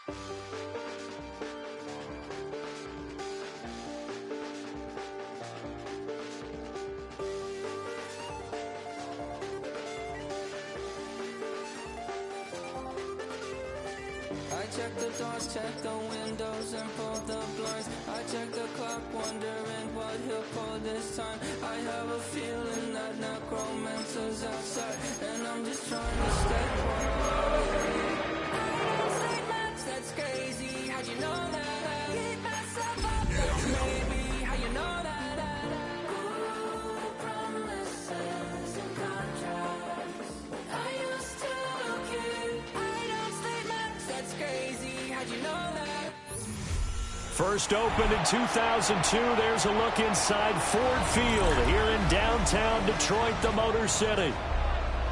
I check the doors, check the windows, and pull the blinds. I check the clock, wondering what he'll pull this time. I have a feeling that necromancer's outside, and I'm just trying to stay quiet. Statements, that's crazy. How'd you know that? Keep myself up, maybe. How you know that? Ooh, promises and contracts. I used to keep. I don't statements, that's crazy. How'd you know that? First opened in 2002. There's a look inside Ford Field here in downtown Detroit, the Motor City.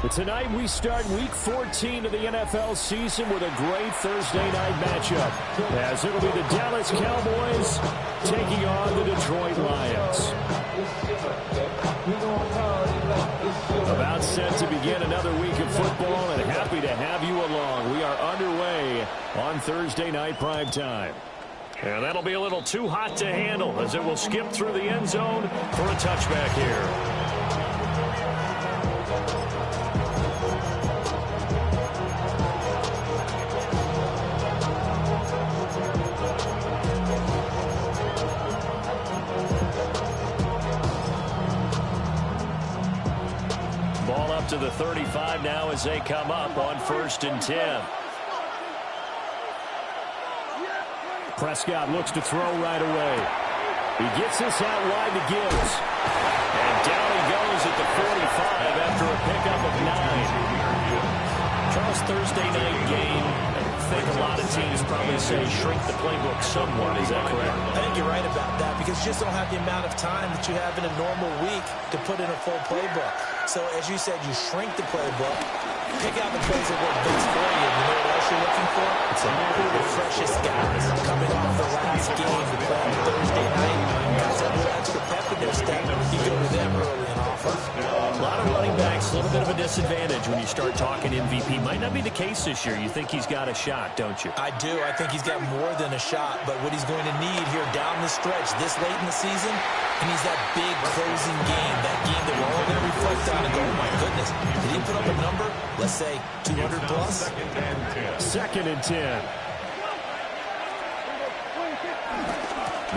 But tonight we start Week 14 of the NFL season with a great Thursday night matchup, as it'll be the Dallas Cowboys taking on the Detroit Lions. About set to begin another week of football, and happy to have you along. We are underway on Thursday night primetime. And that'll be a little too hot to handle, as it will skip through the end zone for a touchback here. Ball up to the 35 now as they come up on 1st and 10. Prescott looks to throw right away. He gets this out wide to Gibbs. And down he goes at the 45 after a pickup of 9. Charles, Thursday night game, I think a lot of teams probably say shrink the playbook somewhat. Is that correct? I think you're right about that, because you just don't have the amount of time that you have in a normal week to put in a full playbook. So, as you said, you shrink the playbook, pick out the plays that work best for you. You know what else you're looking for? It's the freshest guys coming off the last game to play on Thursday night. Guys have a little extra pep in their step. You go to them early and often. A lot of running backs, a little bit of a disadvantage when you start talking MVP. Might not be the case this year. You think he's got a shot, don't you? I do. I think he's got more than a shot. But what he's going to need here down the stretch this late in the season, he needs that big closing game, that game that we're all going to reflect on and go, oh my goodness, did he put up a number? Let's say 200 plus. 2nd and 10.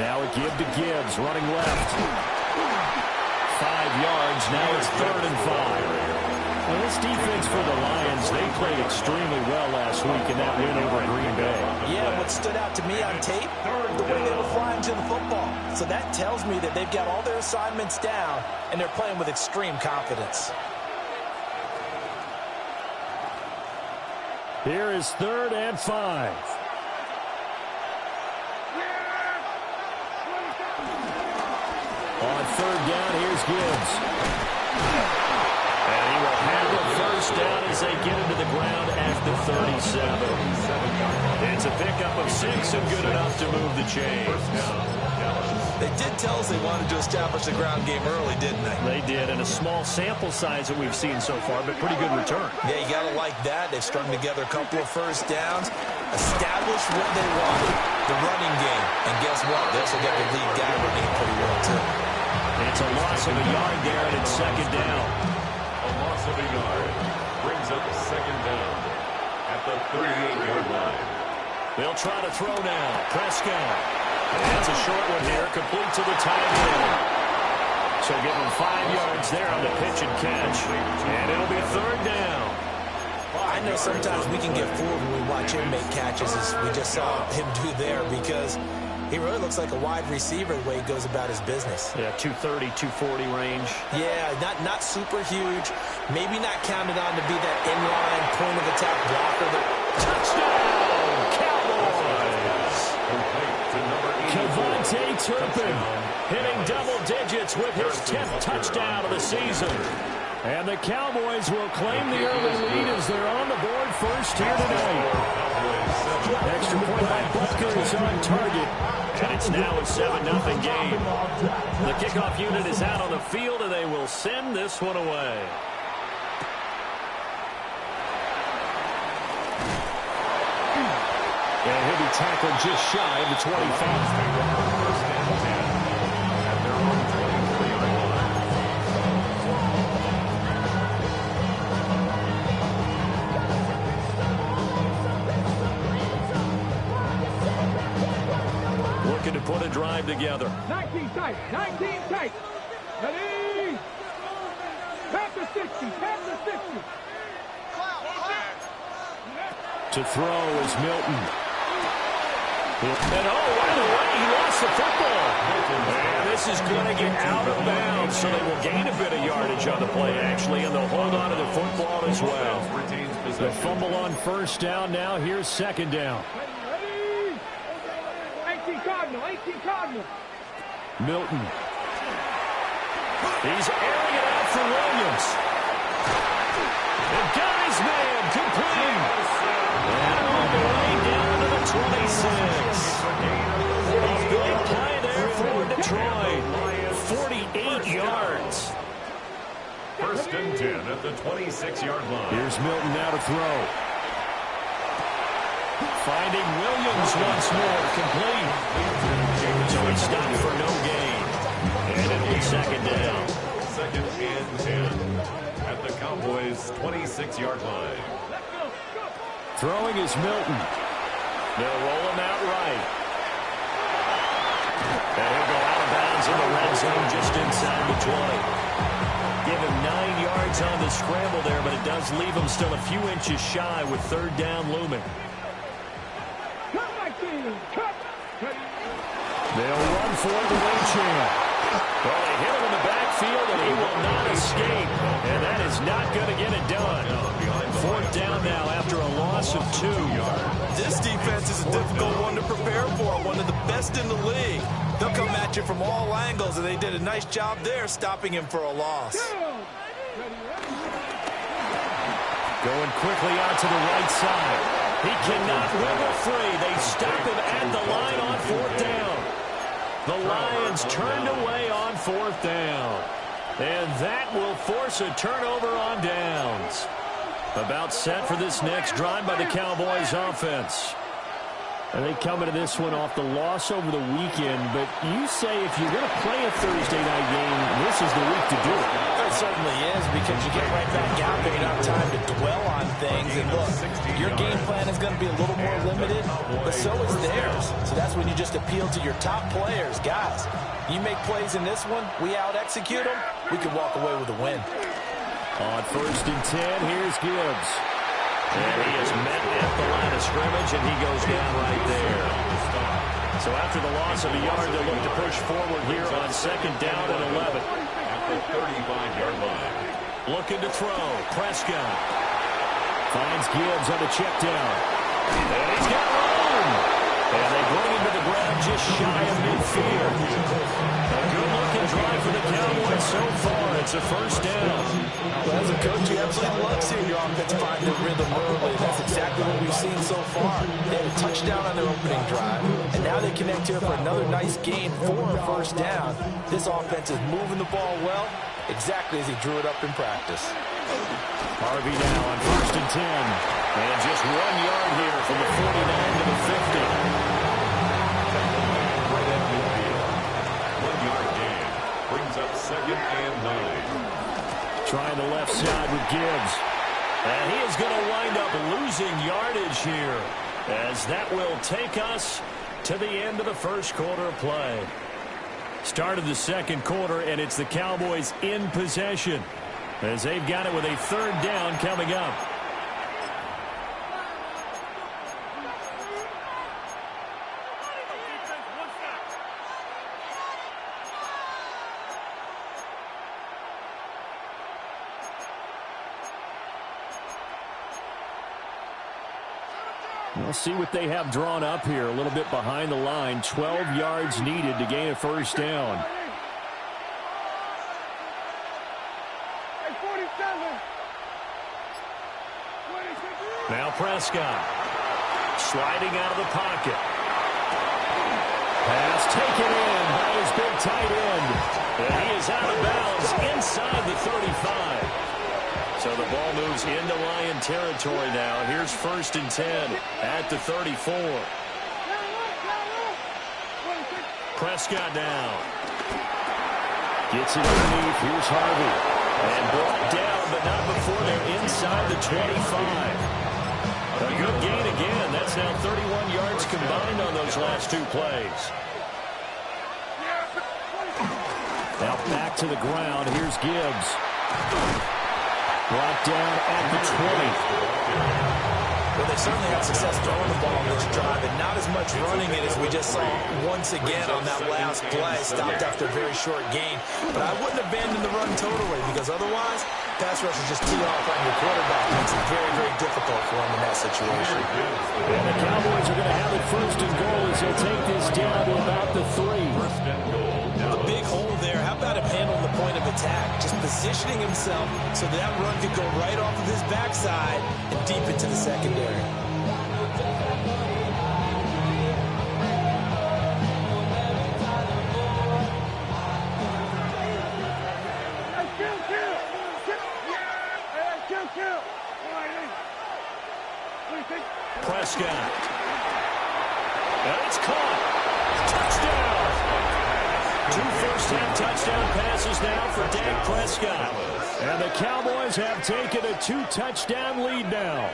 Now a give to Gibbs, running left. 5 yards, now it's 3rd and 5. Well, this defense for the Lions, they played extremely well last week in that win over Green Bay. Yeah, what stood out to me on tape, the way they were flying to the football. So that tells me that they've got all their assignments down, and they're playing with extreme confidence. Here is 3rd and 5. On 3rd down, here's Gibbs. And he will have the 1st down as they get into the ground at the 37. It's a pickup of 6 and good enough to move the chains. They did tell us they wanted to establish the ground game early, didn't they? They did, and a small sample size that we've seen so far, but pretty good return. Yeah, you got to like that. They've strung together a couple of 1st downs, established what they wanted, the running game. And guess what? They also got the lead guy running pretty well, too. It's a loss of a yard there, and it's 2nd down. A loss of a yard brings up 2nd down at the 38-yard line. They'll try to throw now. Prescott. That's a short one here, complete to the tight end. So give him 5 yards there on the pitch and catch. And it'll be 3rd down. I know sometimes we can get fooled when we watch him make catches, as we just saw him do there, because he really looks like a wide receiver the way he goes about his business. Yeah, 230, 240 range. Yeah, not super huge. Maybe not counted on to be that inline point-of-attack blocker. Touchdown, Cowboys! Kevontae Turpin hitting double digits with his 10th touchdown of the season. And the Cowboys will claim the early lead as they're on the board first here tonight. Extra point by Butker is on target. And it's now a 7-0 game. The kickoff unit is out on the field, and they will send this one away. And And he'll be tackled just shy of the 25. First and 10 at their own 23-yard line. Looking to put a drive together. 19 tight. 19 tight. Ready? Pass to 60. Pass to 60. To throw is Milton. And right away, he lost the football. And this is going to get out of bounds, so they will gain a bit of yardage on the play, actually, and they'll hold on to the football as well. The fumble on first down now. Here's second down. Ready? 18 Cardinal. 18 Cardinal. Milton. He's airing it out for Williams. And got his man complete. And all the way down to the 26. A big play there for Detroit. 48 yards. First and 10 at the 26-yard line. Here's Milton now to throw. Finding Williams once more, complete. So he stopped for no gain. And it'll be second down. Second and 10 at the Cowboys' 26-yard line. Throwing is Milton. They'll roll him out right. And he'll go out of bounds in the red zone just inside the 20. Give him 9 yards on the scramble there, but it does leave him still a few inches shy with third down looming. They'll run for the win champ. Well, they hit him in the backfield, and he will not escape. And that is not going to get it done. Fourth down now after a loss of 2. This defense is a difficult one to prepare for, one of the best in the league. They'll come at you from all angles, and they did a nice job there stopping him for a loss. Going quickly out to the right side. He cannot wiggle free. They stop him at the line on fourth down. The Lions turned away on fourth down. And that will force a turnover on downs. About set for this next drive by the Cowboys offense. And they come into this one off the loss over the weekend. But you say if you're going to play a Thursday night game, this is the week to do it. It certainly is, because you get right back out there. You don't have time to dwell on things. And look, your game plan is going to be a little more limited, but so is theirs. So that's when you just appeal to your top players. Guys, you make plays in this one, we out-execute them, we can walk away with a win. On first and 10, here's Gibbs. And he is met at the line of scrimmage, and he goes down right there. So after the loss of a yard, they'll look to push forward here on second down and 11. At the 35-yard line. Looking to throw. Prescott finds Gibbs on the check down. And he's got room. And they bring him to the ground just shy of midfield. A good-looking drive for the Cowboys so far. It's a first down. Well, as a coach, you absolutely love seeing your offense find their rhythm early. That's exactly what we've seen so far. They had a touchdown on their opening drive, and now they connect here for another nice gain for a first down. This offense is moving the ball well, exactly as he drew it up in practice. Harvey now on first and 10. And just 1 yard here from the 49 to the 50. Right at midfield. 1 yard gain. Brings up second and 9. Trying the left side with Gibbs. And he is going to wind up losing yardage here, as that will take us to the end of the first quarter of play. Start of the second quarter, and it's the Cowboys in possession, as they've got it with a third down coming up. We'll see what they have drawn up here. A little bit behind the line. 12 yards needed to gain a first down. Now Prescott sliding out of the pocket. Pass taken in by his big tight end. And he is out of bounds inside the 35. So the ball moves into Lion territory now. Here's first and 10 at the 34. Prescott down. Gets it underneath. Here's Harvey. And brought down, but not before they're inside the 25. A good gain again. That's now 31 yards combined on those last 2 plays. Now back to the ground. Here's Gibbs. Brought down at the 20. Well, they certainly had success throwing the ball in this drive, and not as much running it as we just saw once again on that last play. Stopped after a very short gain. But I wouldn't abandon the run totally, because otherwise, pass rushers just tee off on your quarterback. Makes it very, very difficult for him in that situation. And the Cowboys are going to have it first and goal as they'll take this down to about the 3. A big hole there. How about him handling the point of attack? Just positioning himself so that run could go right off of his backside and deep into the secondary. Prescott. And it's caught. Touchdown. 2 first-half touchdown passes now for Dak Prescott. And the Cowboys have taken a 2-touchdown lead now.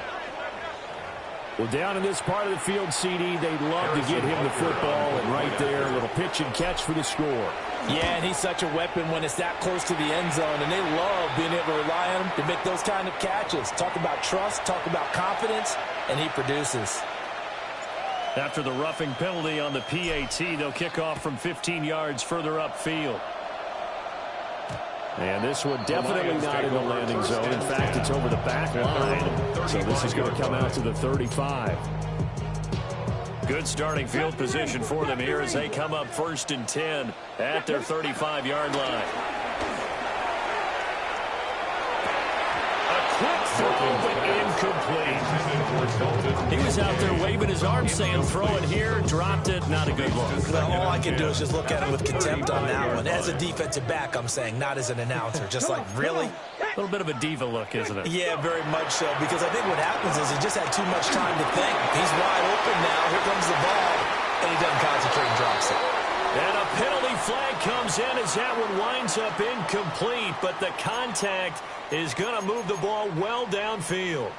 Well, down in this part of the field, CD, they'd love to get him the football. And right there, a little pitch and catch for the score. Yeah, and he's such a weapon when it's that close to the end zone. And they love being able to rely on him to make those kind of catches. Talk about trust, talk about confidence, and he produces. After the roughing penalty on the PAT, they'll kick off from 15 yards further upfield. And this one definitely not in the landing zone. In fact, it's over the back line. So this is going to come out to the 35. Good starting field position for them here as they come up 1st and 10 at their 35-yard line. Quick throw, but incomplete. He was out there waving his arms saying, throw it here, dropped it, not a good look. Well, all I can do is just look at him with contempt on that one. As a defensive back, I'm saying, not as an announcer. Just like, really? A little bit of a diva look, isn't it? Yeah, very much so, because I think what happens is he just had too much time to think. He's wide open now. Here comes the ball, and he doesn't concentrate and drops it. And a penalty flag comes in as that one winds up incomplete, but the contact is going to move the ball well downfield.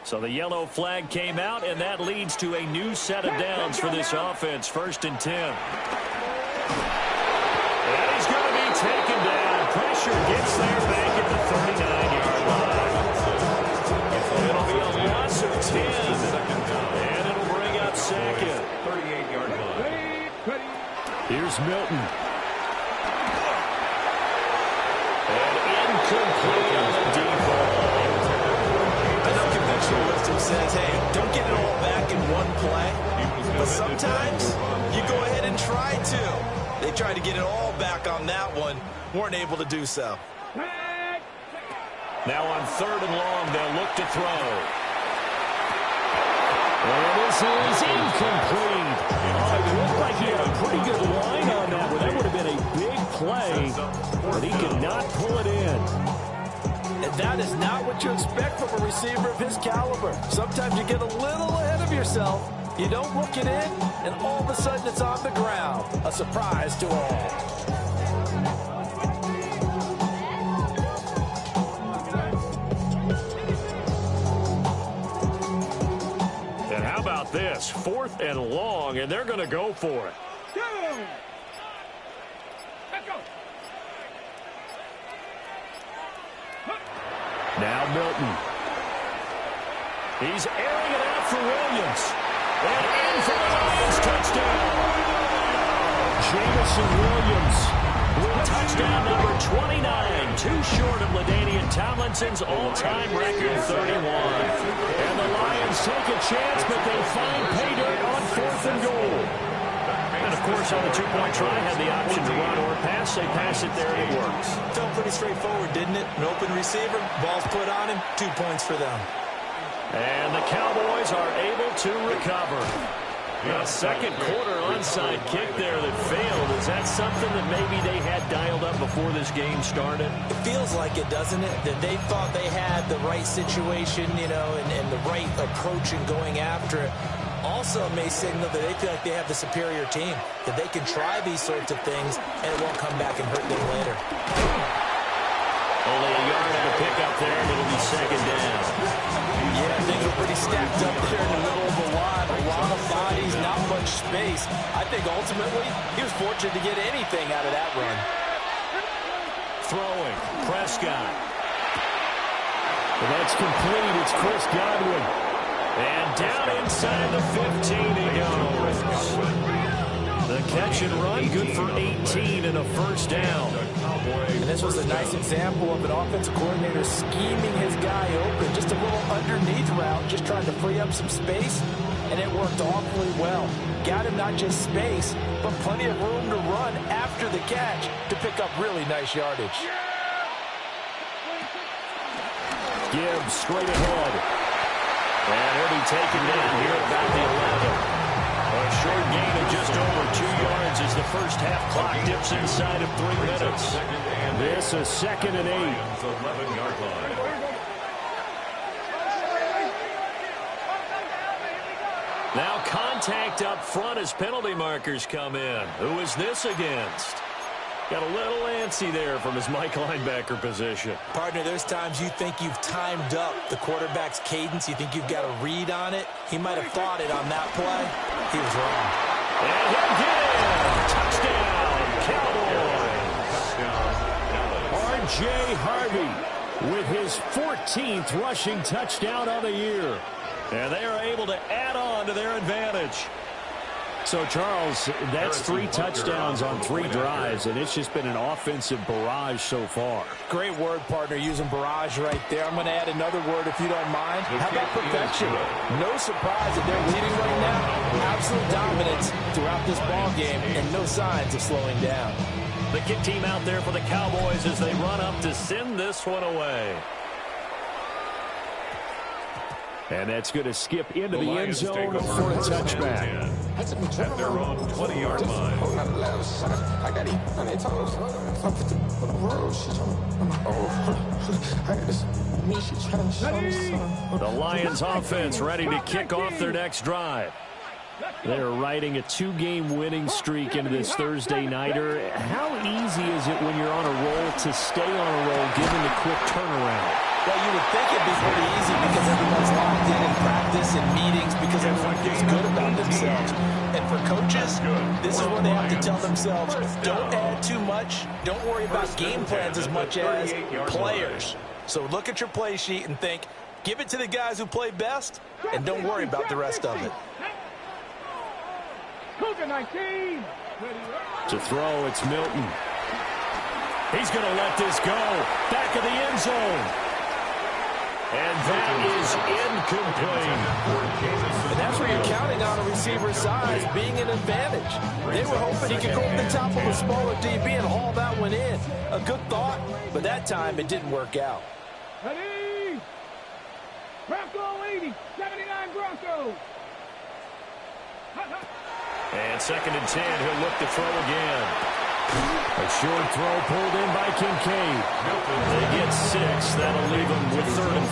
So the yellow flag came out, and that leads to a new set of downs for this offense. 1st and 10. And he's going to be taken down. Pressure gets there back at the 39-yard line. It'll be a loss of 10. And it'll bring up 2nd. 38-yard line. Here's Milton. And incomplete on the deep ball. I know conventional wisdom says, hey, don't get it all back in one play. But sometimes you go ahead and try to. They tried to get it all back on that one. Weren't able to do so. Now on 3rd and long, they'll look to throw. And this is incomplete. Oh, it looked like he had a pretty good line on that one. That would have been a big play, but he could not pull it in. And that is not what you expect from a receiver of his caliber. Sometimes you get a little ahead of yourself. You don't look it in, and all of a sudden it's on the ground. A surprise to all. And how about this? 4th and long, and they're going to go for it. Now Milton. He's airing it out for Williams. And in for the Lions touchdown. Jamison Williams with touchdown number 29. Too short of LaDainian Tomlinson's all-time record 31. And the Lions take a chance, but they find pay dirt on 4th and goal. And, of course, on the 2-point try, had the option to run or pass. They pass it there, and it works. Felt pretty straightforward, didn't it? An open receiver, ball's put on him, 2 points for them. And the Cowboys are able to recover. A second quarter onside kick there that failed. Is that something that maybe they had dialed up before this game started? It feels like it, doesn't it? That they thought they had the right situation, you know, and the right approach in going after it. also may signal that they feel like they have the superior team, that they can try these sorts of things, and it won't come back and hurt them later. Only a yard of a pickup there, and it'll be second down. Yeah, things are pretty stacked up there in the middle of the line. A lot of bodies, not much space. I think ultimately he was fortunate to get anything out of that run. Throwing, Prescott. Well, that's complete. It's Chris Godwin. And down inside the 15 he goes. The catch and run, good for 18 and a first down. And this was a nice example of an offensive coordinator scheming his guy open. Just a little underneath route, just trying to free up some space, and it worked awfully well. Got him not just space, but plenty of room to run after the catch to pick up really nice yardage. Gibbs straight ahead. And he'll be taken down here about the 11. A short gain of just over 2 yards as the first half clock dips inside of 3 minutes. This is 2nd and 8. 11-yard line. Now contact up front as penalty markers come in. Who is this against? Got a little antsy there from his Mike linebacker position. Partner, there's times you think you've timed up the quarterback's cadence. You think you've got a read on it. He might have thought it on that play. He was wrong. And he'll get in. Touchdown, Cowboys. R.J. Harvey with his 14th rushing touchdown of the year. And they are able to add on to their advantage. So, Charles, that's 3 touchdowns on 3 drives, and it's just been an offensive barrage so far. Great word, partner, using barrage right there. I'm going to add another word if you don't mind. How about perfection? No surprise that they're leading right now. Absolute dominance throughout this ball game, and no signs of slowing down. The kick team out there for the Cowboys as they run up to send this one away. And that's going to skip into the end zone for a touchback. At their own 20-yard line. The Lions offense ready to kick off their next drive. They're riding a 2-game winning streak into this Thursday nighter. How easy is it when you're on a roll to stay on a roll given the quick turnaround? Well, you would think it'd be pretty easy because everyone's locked in practice and meetings because everyone feels good about themselves. And for coaches, this is where they have to tell themselves, don't add too much. Don't worry about game plans as much as players. So look at your play sheet and think, give it to the guys who play best, and don't worry about the rest of it. To throw, it's Milton. He's going to let this go. Back of the end zone. And that is incomplete. And that's where you're counting on a receiver's size being an advantage. They were hoping he could go over the top of a smaller DB and haul that one in. A good thought, but that time it didn't work out. Ready? Bronco 80, 79 Broncos. And 2nd and 10, he'll look to throw again. A short throw pulled in by Kincaid. They get 6. That'll leave them with 3rd and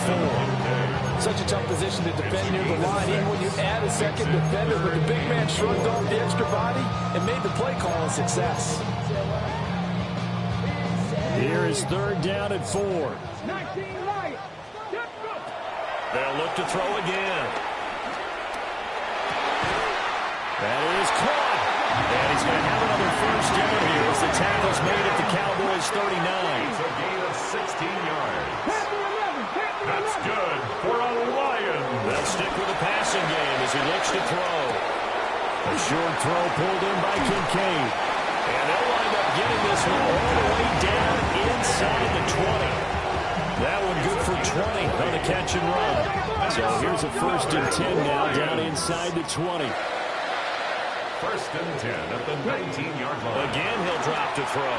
4. Such a tough position to defend near the line, even when you add a second defender, but the big man shrugged off the extra body and made the play call a success. Here is 3rd down and 4. 19 Lions. They'll look to throw again. That is caught. And he's going to have another first down here as the tackle's made at the Cowboys 39. It's a gain of 16 yards. That's good for a Lion. They'll stick with the passing game as he looks to throw. A short throw pulled in by Kincaid. And they'll wind up getting this one all the way down inside the 20. That one good for 20 on the catch and run. So here's a 1st and 10 now down inside the 20. 1st and 10 at the 19-yard line. Again, he'll drop to throw.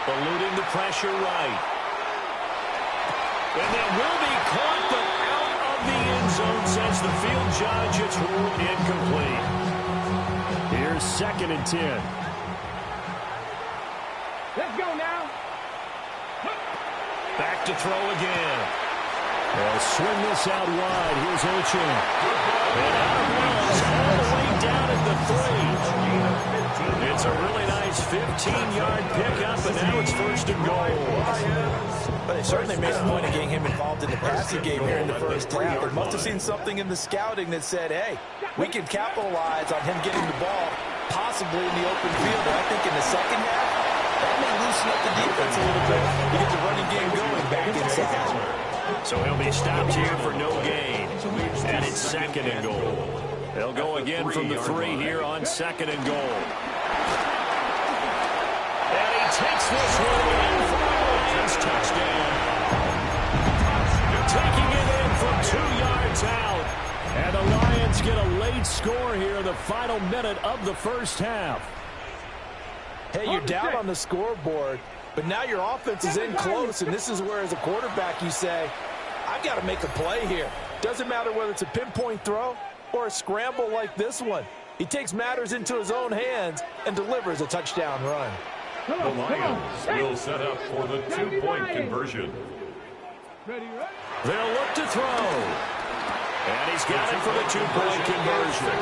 Eluding the pressure right. And that will be caught, but out of the end zone, says the field judge. It's ruled incomplete. Here's 2nd and 10. Let's go now. Back to throw again. They'll swing this out wide. Here's Achane. And out of bounds all the way down at the 3. It's a really nice 15-yard pickup, and now it's first and goal. But they certainly made a point of getting him involved in the passing game here in the first half. They must have seen something in the scouting that said, hey, we can capitalize on him getting the ball possibly in the open field. And I think in the second half, that may loosen up the defense a little bit to get the running game going back inside. So he'll be stopped here for no gain. And it's second and goal. They'll go again from the 3 here on second and goal. And he takes this one in for the Lions touchdown. Taking it in from 2 yards out. And the Lions get a late score here in the final minute of the first half. Hey, you're down on the scoreboard, but now your offense is in close, and this is where, as a quarterback, you say, I've got to make a play here. Doesn't matter whether it's a pinpoint throw or a scramble like this one. He takes matters into his own hands and delivers a touchdown run. The Lions will set up for the 2-point conversion. They'll look to throw. And he's got it for the 2-point conversion.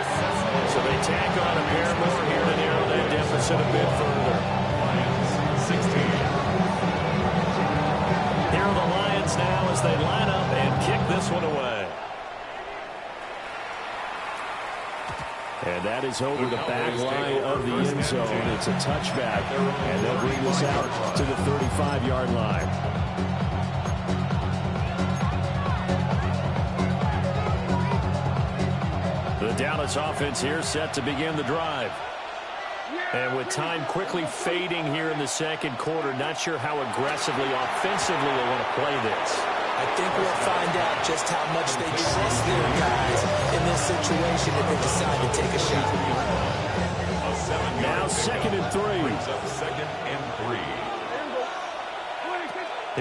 So they tack on a pair more here to narrow that deficit a bit further. Lions 16. Here are the Lions now as they line up and kick this one away. And that is over the back line of the end zone. It's a touchback, and they'll bring this out to the 35-yard line. The Dallas offense here set to begin the drive. And with time quickly fading here in the second quarter, not sure how aggressively, offensively they want to play this. I think we'll find out just how much they trust their guys in this situation if they decide to take a shot. Now second and 3. Brings up second and 3.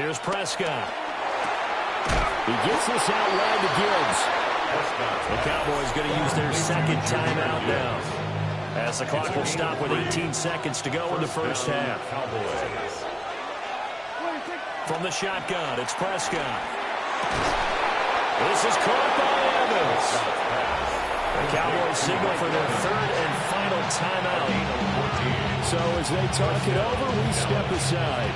Here's Prescott. He gets this out wide to Gibbs. The Cowboys going to use their second timeout now, as the clock will stop with 18 seconds to go in the first half. From the shotgun, it's Prescott. This is caught by Evans. The Cowboys signal for their third and final timeout. So as they talk it over, we step aside.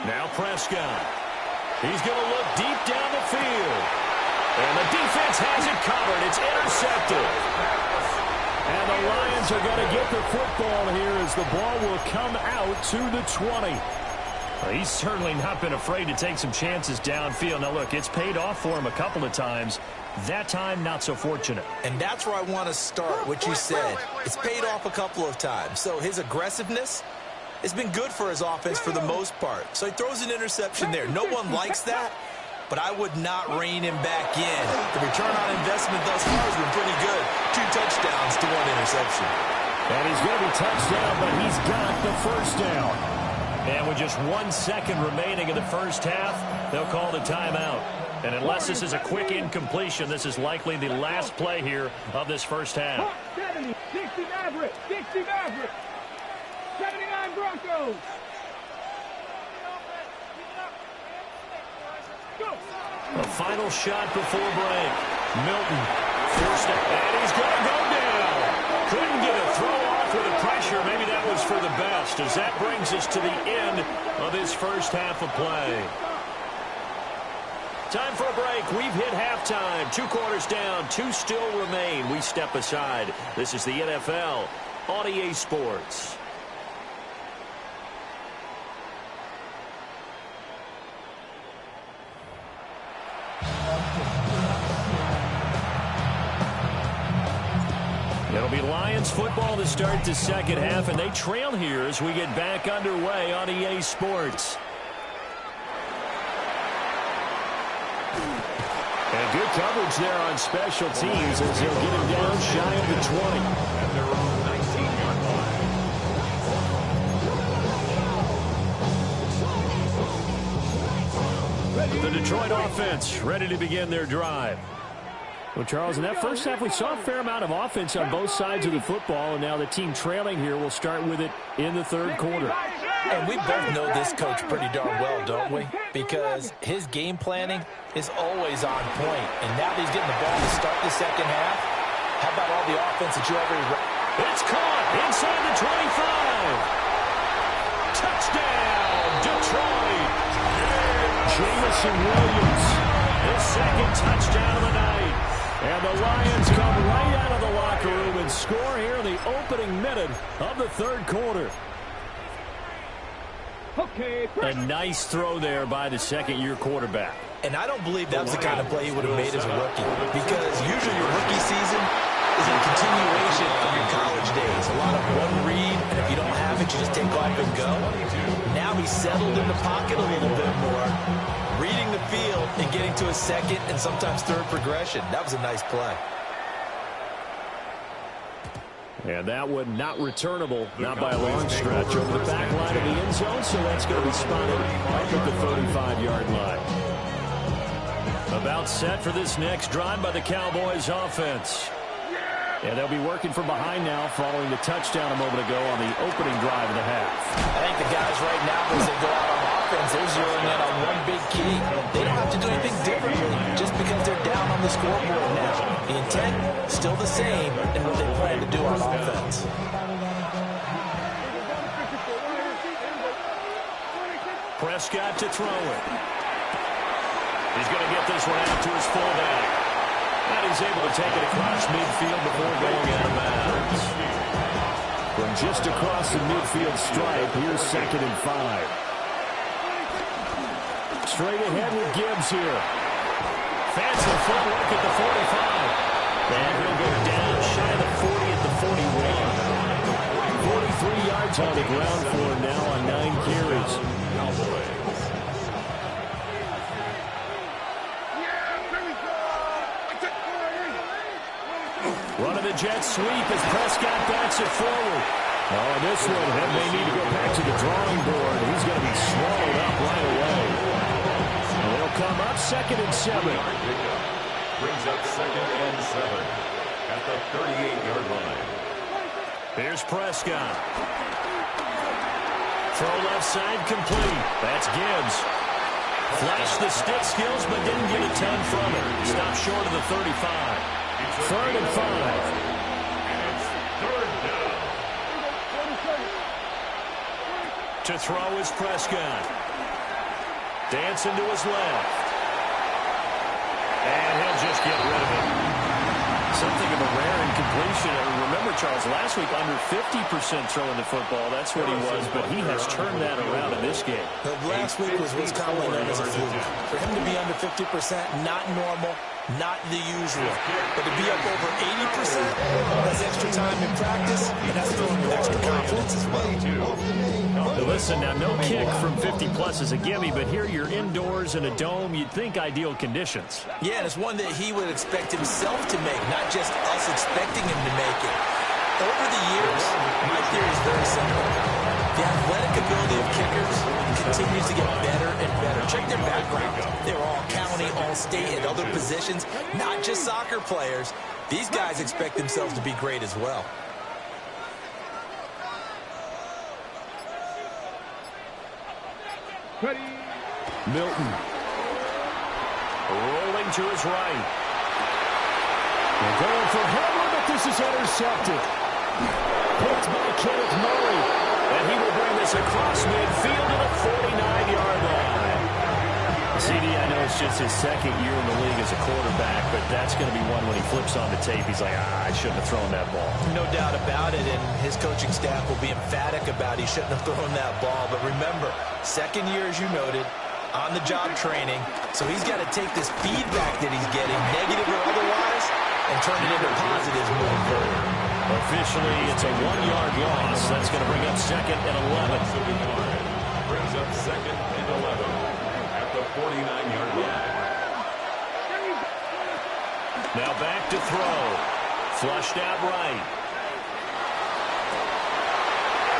Now Prescott. He's going to look deep down the field. And the defense has it covered. It's intercepted. And the Lions are going to get the football here as the ball will come out to the 20. Well, he's certainly not been afraid to take some chances downfield. Now, look, it's paid off for him a couple of times. That time, not so fortunate. And that's where I want to start, what you said. It's paid off a couple of times. So his aggressiveness has been good for his offense for the most part. So he throws an interception there. No one likes that, but I would not rein him back in. The return on investment thus far has been pretty good. 2 touchdowns to 1 interception. And he's going to be touchdown, but he's got the first down. And with just 1 second remaining in the first half, they'll call the timeout. And unless this is a quick incompletion, this is likely the last play here of this first half. 70, 60 Maverick, 60 Maverick. 79 Broncos. Go. A final shot before break. Milton forced it, and he's going to go down. Couldn't get a throw off with the pressure. Maybe that was for the best, as that brings us to the end of this first half of play. Time for a break. We've hit halftime. 2 quarters down, 2 still remain. We step aside. This is the NFL on EA Sports. It'll be Lions football to start the second half, and they trail here as we get back underway on EA Sports. And good coverage there on special teams as they'll get him down shy of the 20. At their own 19-yard line. The Detroit offense ready to begin their drive. Well, Charles, in that first half, we saw a fair amount of offense on both sides of the football, and now the team trailing here will start with it in the third quarter. And we both know this coach pretty darn well, don't we? Because his game planning is always on point. And now that he's getting the ball to start the second half, how about all the offense that you already ran? It's caught inside the 25. Touchdown, Detroit. Jamison Williams, his second touchdown of the night. And the Lions come right out of the locker room and score here in the opening minute of the third quarter. A nice throw there by the second-year quarterback. And I don't believe that was the kind of play he would have made as a rookie. Because usually your rookie season is a continuation of your college days. A lot of one read, and if you don't have it, you just take off and go. Now he's settled in the pocket a little bit more, reading the field and getting to a second and sometimes third progression. That was a nice play. And that one not returnable, not by a long stretch, over the back line of the end zone, so that's going to be spotted right at the 35-yard line. About set for this next drive by the Cowboys offense. And they'll be working from behind now following the touchdown a moment ago on the opening drive of the half. I think the guys right now, as they go out on offense, they're zeroing in on one big key. They don't have to do anything differently just because they're down on the scoreboard now. The intent, still the same in what they plan to do on offense. Prescott to throw it. He's going to get this one out to his fullback. And he's able to take it across midfield before going out of bounds. From just across the midfield stripe, here's 2nd and 5. Straight ahead with Gibbs here. Fancy footwork at the 45. And he'll go down shy of the 40 at the 41. 43 yards on the ground for him now on 9 carries. Running the jet sweep as Prescott backs it forward. Oh, and this one, they may need to go back to the drawing board. He's going to be swallowed up right away. And they'll come up 2nd and 7. Brings up 2nd and 7 at the 38-yard line. Here's Prescott. Throw left side complete. That's Gibbs. Flashed the stick skills, but didn't get a ton from it. Stopped short of the 35. 3rd and 5. To throw is Prescott. Dancing to his left. And he'll just get rid of it. Something of a rare incompletion. Remember, Charles, last week under 50% throwing the football. That's what he was, but he has turned that around in this game. Last week was what's commonly known as a fluke. For him to be under 50%, not normal, not the usual. But to be up over 80%, that's extra time in practice, and that's throwing with extra confidence as well. Listen, now no kick from 50-plus is a gimme, but here you're indoors in a dome. You'd think ideal conditions. Yeah, and it's one that he would expect himself to make, not just us expecting him to make it. Over the years, my theory is very simple. The athletic ability of kickers continues to get better and better. Check their background. They're all county, all state, at other positions, not just soccer players. These guys expect themselves to be great as well. Milton. Rolling to his right. They're going for Headler, but this is intercepted. Picked by Kenneth Murray. And he will bring this across midfield to the 49-yard line. CD, I know it's just his second year in the league as a quarterback, but that's going to be one when he flips on the tape. He's like, I shouldn't have thrown that ball. No doubt about it, and his coaching staff will be emphatic about he shouldn't have thrown that ball. But remember, second year, as you noted, on-the-job training, so he's got to take this feedback that he's getting, negative or otherwise, and turn it into positives moving forward. Officially, it's a 1-yard loss. That's going to bring up 2nd and 11. Brings up 2nd and 11 at the 49-yard line. Now back to throw. Flushed out right.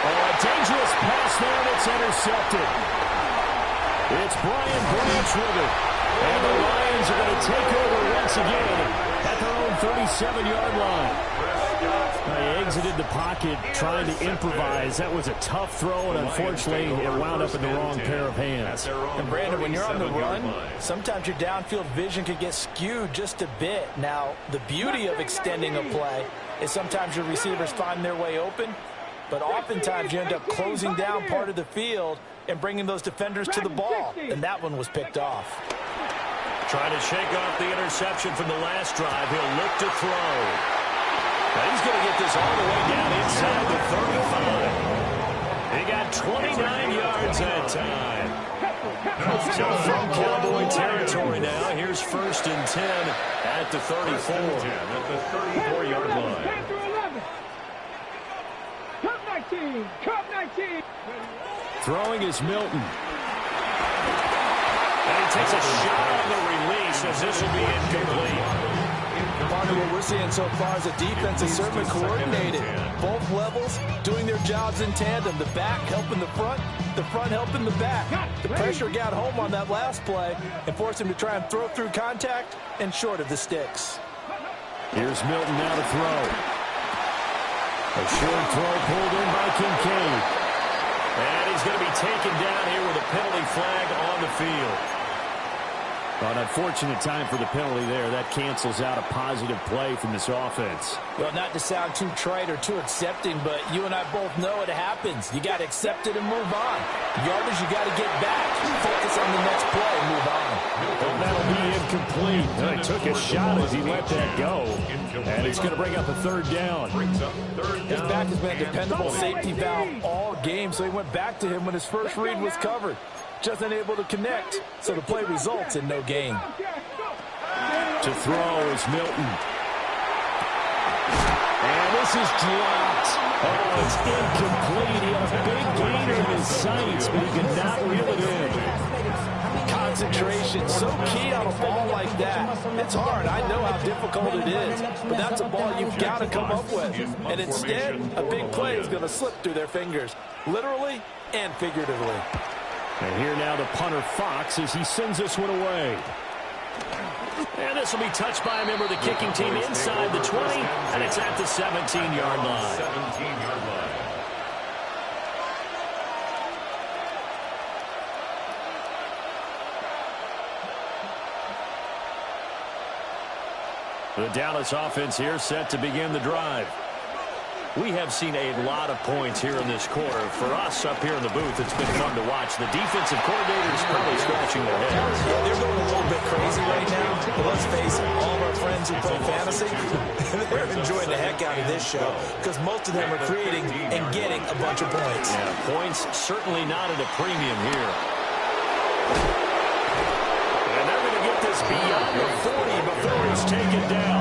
Oh, a dangerous pass there that's intercepted. It's Brian Branch with it. And the Lions are going to take over once again at their own 37-yard line. He exited the pocket trying to improvise. That was a tough throw, and unfortunately, it wound up in the wrong pair of hands. And Brandon, when you're on the run, sometimes your downfield vision can get skewed just a bit. Now, the beauty of extending a play is sometimes your receivers find their way open, but oftentimes you end up closing down part of the field and bringing those defenders to the ball, and that one was picked off. Trying to shake off the interception from the last drive. He'll look to throw. Now he's going to get this all the way down inside the 35. He got 29 yards that time. So from Cowboy territory now, here's 1st and 10 at the 34. At the 34-yard line. Cup 19. Cup 19. Throwing is Milton. And he takes a shot on the release as this will be incomplete. Part of what we're seeing so far is the defense is certainly coordinated. Both levels doing their jobs in tandem. The back helping the front helping the back. The pressure got home on that last play and forced him to try and throw through contact and short of the sticks. Here's Milton now to throw. A short throw pulled in by Kincaid. And he's going to be taken down here with a penalty flag on the field. Well, an unfortunate time for the penalty there. That cancels out a positive play from this offense. Well, not to sound too trite or too accepting, but you and I both know it happens. You got to accept it and move on. Yardage, you got to get back. Focus on the next play and move on. Well, that'll be incomplete. He took a shot as he let that go. And it's going to bring up a 3rd down. His back has been a dependable safety valve all game, so he went back to him when his first read was covered. Just unable to connect, so the play results in no gain. To throw is Milton. And this is dropped. Oh, it's incomplete. He had a big gainer in his sights, but he could not reel it in. Concentration, so key on a ball like that. It's hard. I know how difficult it is, but that's a ball you've got to come up with. And instead, a big play is going to slip through their fingers, literally and figuratively. And here now the punter Fox as he sends this one away. And this will be touched by a member of the kicking team inside the 20, and it's at the 17-yard line. 17-yard line. The Dallas offense here set to begin the drive. We have seen a lot of points here in this quarter. For us up here in the booth, it's been fun to watch. The defensive coordinators probably scratching their heads. Yeah, they're going a little bit crazy right now. But let's face it, all of our friends who play fantasy, they're enjoying the heck out of this show because most of them are creating and getting a bunch of points. Yeah, points certainly not at a premium here. And they're going to get this beyond the 40 before he's taken down.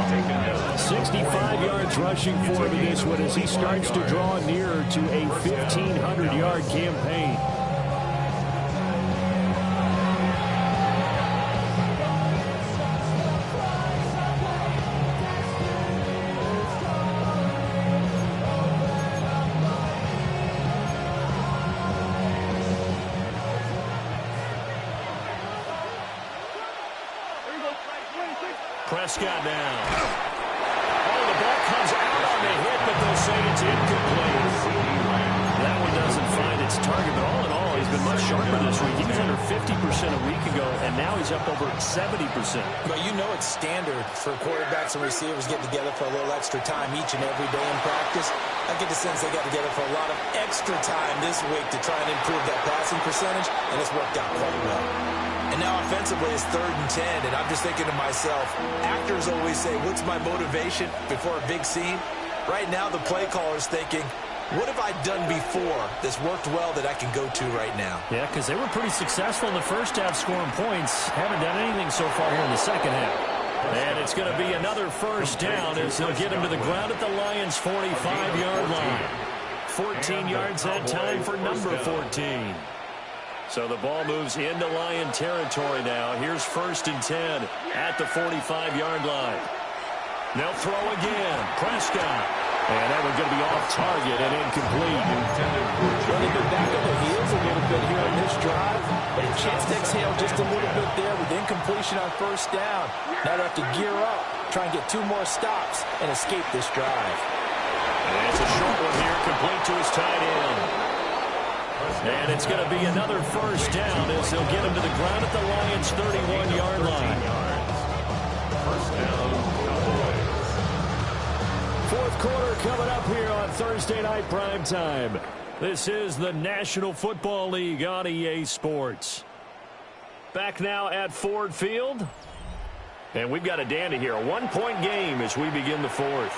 65 yards rushing for him in this one as he starts to draw nearer to a 1,500-yard campaign. Prescott now. Comes out on the hit, but they'll say it's incomplete. That one doesn't find its target, but all in all, he's been much sharper this week. He was under 50% a week ago, and now he's up over 70%. But you know it's standard for quarterbacks and receivers getting together for a little extra time each and every day in practice. I get the sense they got together for a lot of extra time this week to try and improve that passing percentage, and it's worked out quite well. And now offensively it's 3rd and 10, and I'm just thinking to myself, actors always say, what's my motivation before a big scene? Right now the play caller's thinking, what have I done before that's worked well that I can go to right now? Yeah, because they were pretty successful in the first half scoring points. Haven't done anything so far here in the second half. And it's going to be another 1st down as they'll get him to the ground at the Lions' 45-yard line. 14 yards that time for number 14. So the ball moves into Lion territory now. Here's 1st and 10 at the 45-yard line. They'll throw again. Prescott. And that one's going to be off target and incomplete. Well, they've been back on the heels a little bit here on this drive, but a chance to exhale just a little bit there with incompletion on 1st down. Now they have to gear up, try and get 2 more stops and escape this drive. And it's a short one here, complete to his tight end. And it's going to be another first down as they'll get him to the ground at the Lions' 31-yard line. First down, Cowboys. Fourth quarter coming up here on Thursday Night Primetime. This is the National Football League on EA Sports. Back now at Ford Field. And we've got a dandy here. A one-point game as we begin the fourth.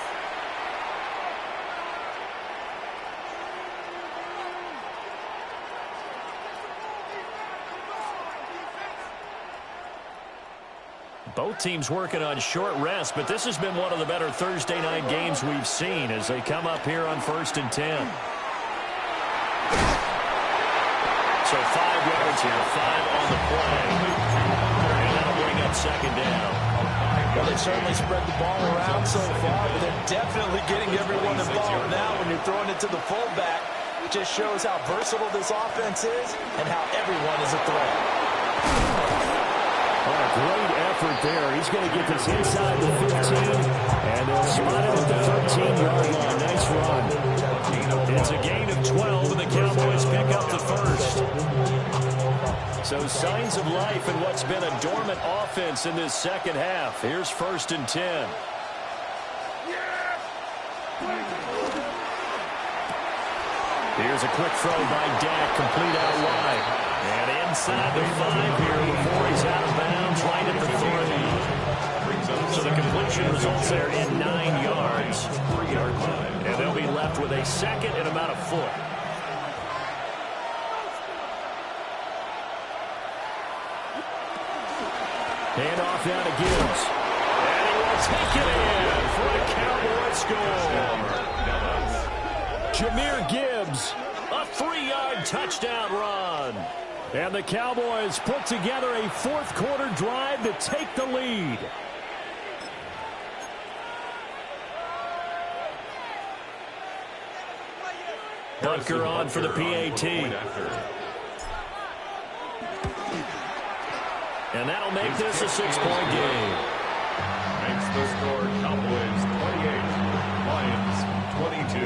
Both teams working on short rest, but this has been one of the better Thursday night games we've seen as they come up here on 1st and 10. So 5 yards here, 5 on the play. And that'll bring up second down. Well, they've certainly spread the ball around so far, but they're definitely getting everyone involved now when you're throwing it to the fullback. It just shows how versatile this offense is and how everyone is a threat. Oh, a great effort there. He's going to get this inside the 15, and they'll spot him at the 13-yard line. Nice run. It's a gain of 12, and the Cowboys pick up the first. So signs of life in what's been a dormant offense in this second half. Here's 1st and 10. Here's a quick throw by Dak, complete out wide. And inside the 5 here before he's out of bounds, right at the 3. So the completion results there in 9 yards. And they'll be left with a second and about a foot. Hand off now to Gibbs. And he will take it in for a Cowboy score. Jahmyr Gibbs, a 3-yard touchdown run. And the Cowboys put together a fourth quarter drive to take the lead. Bunker on for the PAT. And that'll make this a 6-point game. Makes the score Cowboys 28, Lions 22.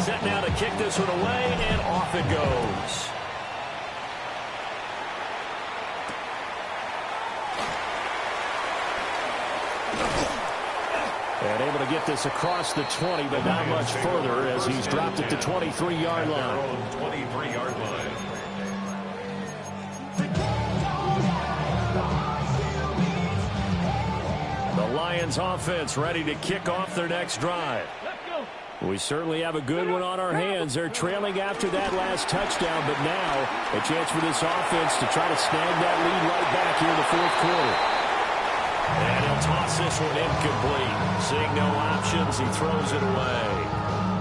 Set now to kick this one away, and off it goes. And able to get this across the 20, but not much further as he's dropped it to 23-yard line. 23-yard line. The Lions offense ready to kick off their next drive. We certainly have a good one on our hands. They're trailing after that last touchdown, but now a chance for this offense to try to snag that lead right back here in the fourth quarter. And he'll toss this one incomplete. Seeing no options, he throws it away.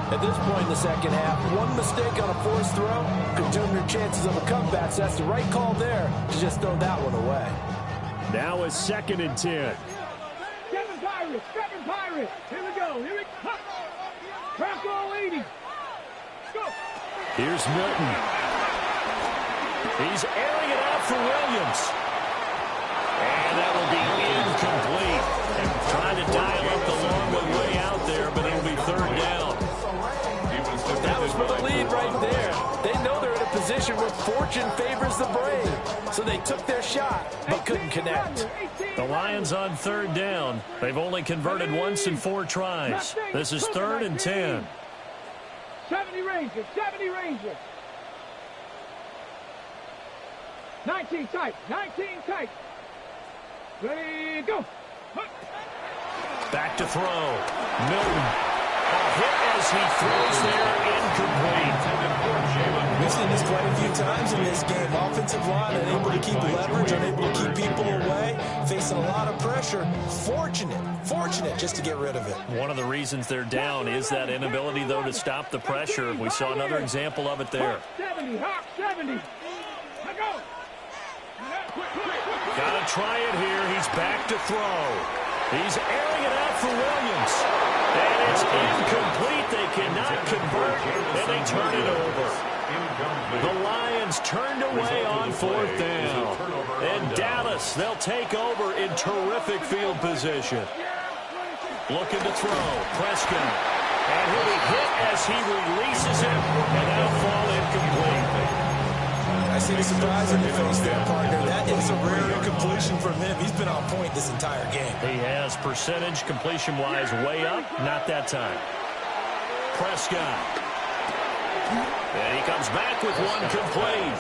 At this point in the second half, one mistake on a forced throw could doom your chances of a comeback. So that's the right call there to just throw that one away. Now it's 2nd and 10. Seven Pirates. Here we go. Bronco 80. Go. Here's Milton. He's airing it out for Williams. And that will be incomplete. And trying to dial up the long way out there, but it'll be 3rd down. That was for the lead right there. They know they're in a position where fortune favors the brave. So they took their shot, but couldn't connect. The Lions on 3rd down. They've only converted once in 4 tries. This is 3rd and 10. 70 Rangers. 19 tight. Ready, go. Back to throw. Milton. A hit as he throws there, incomplete. We've seen this quite a few times in this game. Offensive line unable to keep leverage, unable to keep people away, facing a lot of pressure. Fortunate just to get rid of it. One of the reasons they're down is that inability, though, to stop the pressure. We saw another example of it there. 70, Hawk 70. Let go. Gotta try it here. He's back to throw. He's airing it out for Williams. And it's incomplete. They cannot convert, and they turn it over. The Lions turned away on 4th down. And Dallas, they'll take over in terrific field position. Looking to throw. Prescott. And he'll be hit as he releases it. And that'll fall incomplete. I see the surprise in your face there, partner. That is a rare incompletion from him. He's been on point this entire game. He has percentage completion-wise way up. Not that time. Prescott. And he comes back with one complete.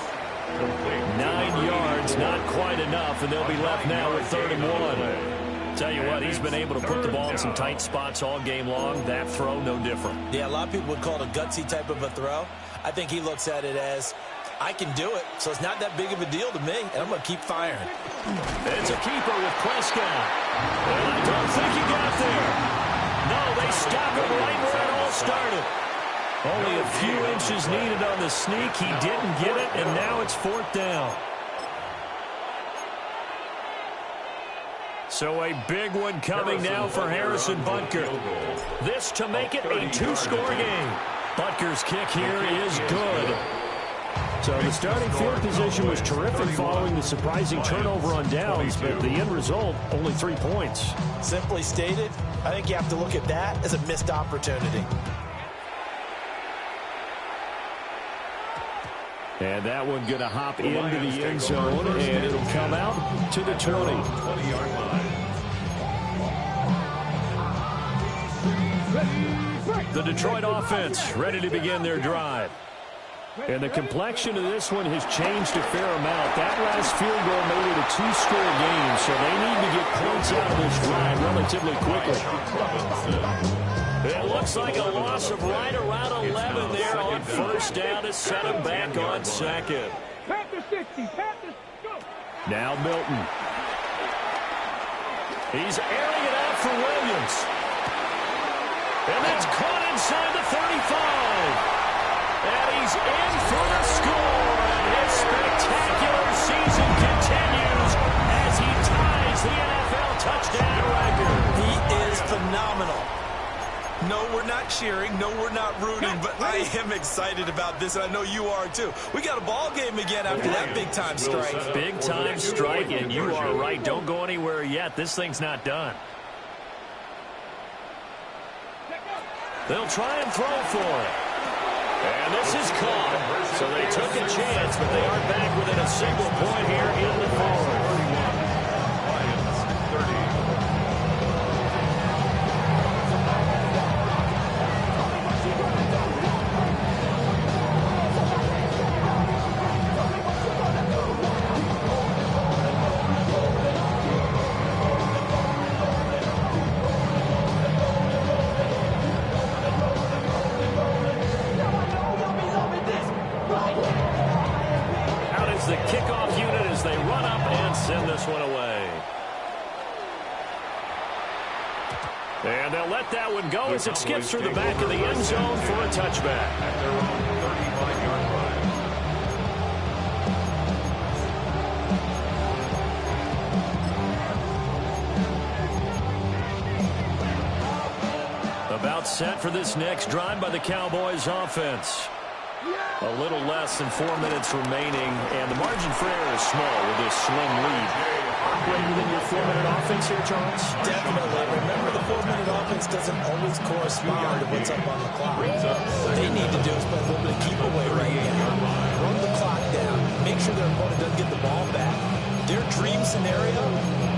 9 yards, not quite enough, and they'll be left now with 3rd and 1. Tell you what, he's been able to put the ball in some tight spots all game long. That throw, no different. Yeah, a lot of people would call it a gutsy type of a throw. I think he looks at it as, I can do it, so it's not that big of a deal to me, and I'm going to keep firing. It's a keeper with Prescott. And I don't think he got there. No, they stopped him right where it all started. Only a few inches needed on the sneak. He didn't get it, and now it's 4th down. So a big one coming now for Harrison Butker. This to make it a 2-score game. Butker's kick here is good. So the starting field position was terrific following the surprising turnover on downs, but the end result, only 3 points. Simply stated, I think you have to look at that as a missed opportunity. And that one going to hop into the end zone, and it'll come out to the 20. 20-yard line. The Detroit offense ready to begin their drive. And the complexion of this one has changed a fair amount. That last field goal made it a 2-score game, so they need to get points out of this drive relatively quickly. It looks like a loss of right around 11 there on 1st down to set him back on 2nd. Now Milton. He's airing it out for Williams. And that's caught inside the 35. And he's in for the score. And his spectacular season continues as he ties the NFL touchdown record. He is phenomenal. No, we're not cheering. No, we're not rooting. But I am excited about this, and I know you are too. We got a ball game again after that big-time strike. Big-time strike, and you are right. Don't go anywhere yet. This thing's not done. They'll try and throw for it. And this is caught. So they took a chance, but they are back within a single point here in the fourth. The kickoff unit as they run up and send this one away. And they'll let that one go as it skips through the back of the end zone for a touchback. At their own 35-yard line. About set for this next drive by the Cowboys offense. A little less than 4 minutes remaining, and the margin for error is small with this slim lead. Greater than your 4-minute offense here, Charles? Definitely. Remember, the 4-minute offense doesn't always correspond to what's up on the clock. What they need to do is play a little bit of keep away right now. Run the clock down. Make sure their opponent doesn't get the ball back. Their dream scenario,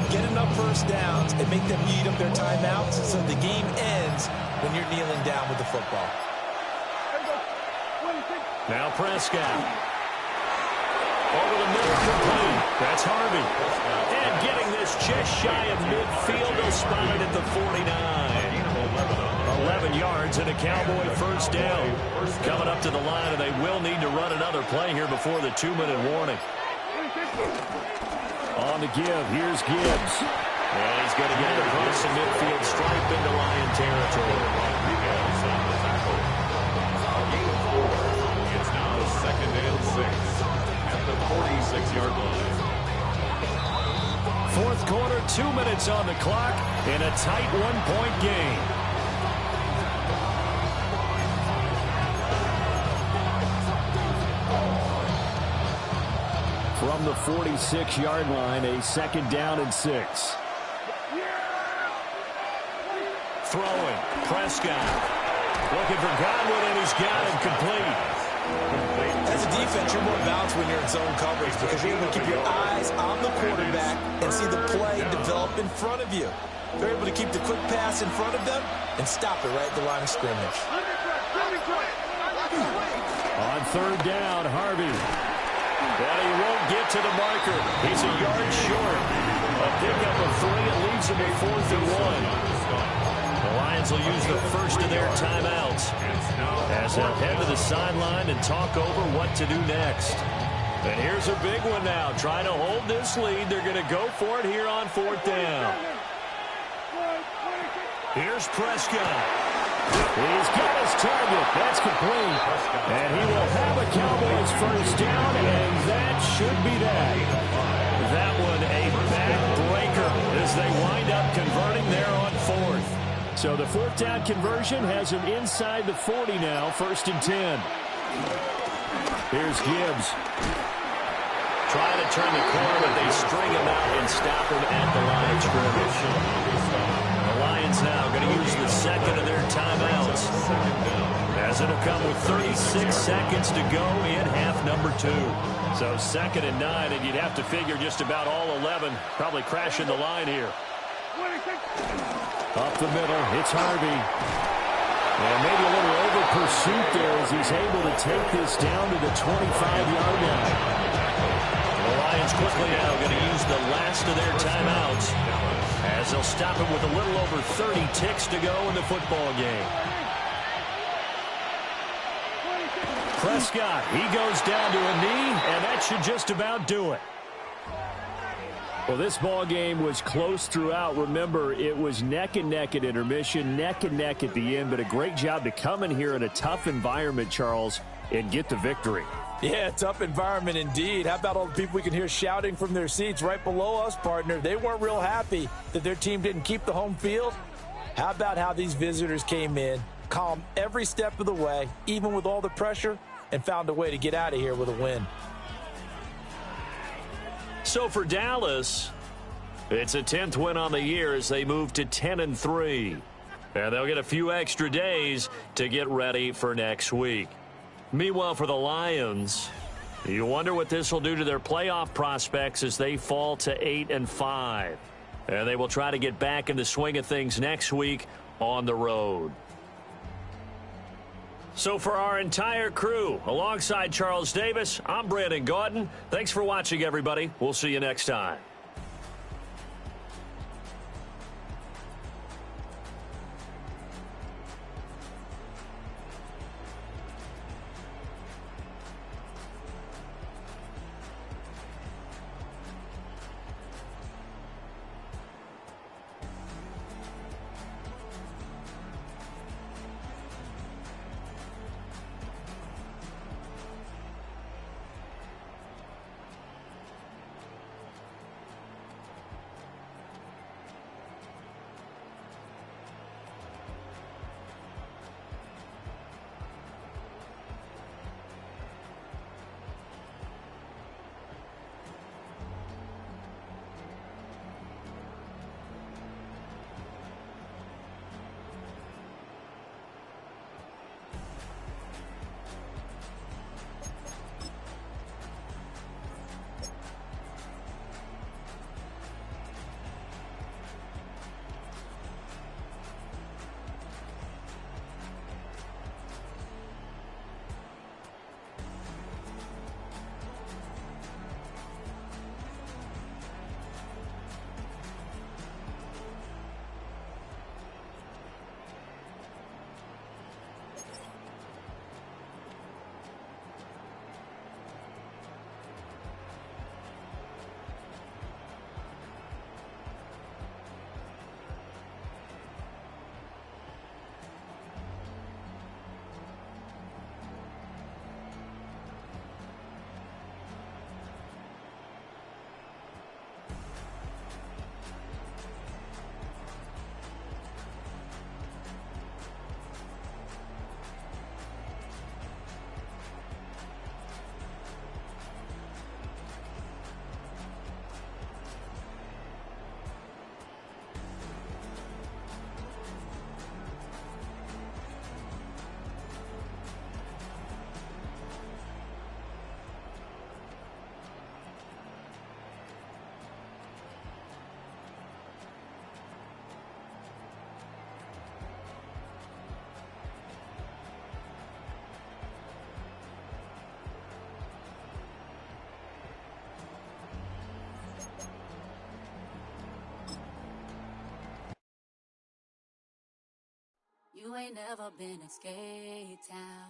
get enough first downs and make them eat up their timeouts so the game ends when you're kneeling down with the football. Now Prescott. Over the middle, complete. That's Harvey. And getting this just shy of midfield, they'll spot it at the 49. 11 yards and a Cowboy first down. Coming up to the line, and they will need to run another play here before the 2-minute warning. On the give, here's Gibbs. And he's going to get it across the midfield stripe into Lion territory. Second and 6 at the 46-yard line. Fourth quarter, 2 minutes on the clock in a tight 1-point game. from the 46-yard line, a 2nd down and 6. Throwing, Prescott. Looking for Godwin, and he's got him complete. As a defense, you're more balanced when you're in zone coverage because you're able to keep your eyes on the quarterback and see the play develop in front of you. They're able to keep the quick pass in front of them and stop it right at the line of scrimmage. On 3rd down, Harvey. And he won't get to the marker. He's a yard short. A pickup of 3. It leaves him at 4th and 1. The Lions will use the first of their timeouts as they'll head to the sideline and talk over what to do next. And here's a big one now. Trying to hold this lead. They're going to go for it here on 4th down. Here's Prescott. He's got his target. That's complete. And he will have a Cowboys first down, and that should be that. That one a backbreaker as they wind up converting there on 4th. So the 4th down conversion has him inside the 40 now, 1st and 10. Here's Gibbs. Trying to turn the corner, but they string him out and stop him at the line of scrimmage. The Lions now going to use the 2nd of their timeouts, as it'll come with 36 seconds to go in half number 2. So 2nd and 9, and you'd have to figure just about all 11 probably crashing the line here. Up the middle, it's Harvey. And maybe a little over pursuit there as he's able to take this down to the 25-yard line. The Lions quickly now going to use the last of their timeouts as they'll stop him with a little over 30 ticks to go in the football game. Prescott, he goes down to a knee, and that should just about do it. Well, this ball game was close throughout. Remember, it was neck and neck at intermission, neck and neck at the end, but a great job to come in here in a tough environment, Charles, and get the victory. Yeah, tough environment indeed. How about all the people we can hear shouting from their seats right below us, partner? They weren't real happy that their team didn't keep the home field. How about how these visitors came in, calm every step of the way, even with all the pressure, and found a way to get out of here with a win. So for Dallas, it's a 10th win on the year as they move to 10-3. And they'll get a few extra days to get ready for next week. Meanwhile, for the Lions, you wonder what this will do to their playoff prospects as they fall to 8-5. And they will try to get back in the swing of things next week on the road. So for our entire crew, alongside Charles Davis, I'm Brandon Gaudin. Thanks for watching, everybody. We'll see you next time. You ain't never been in Skate Town.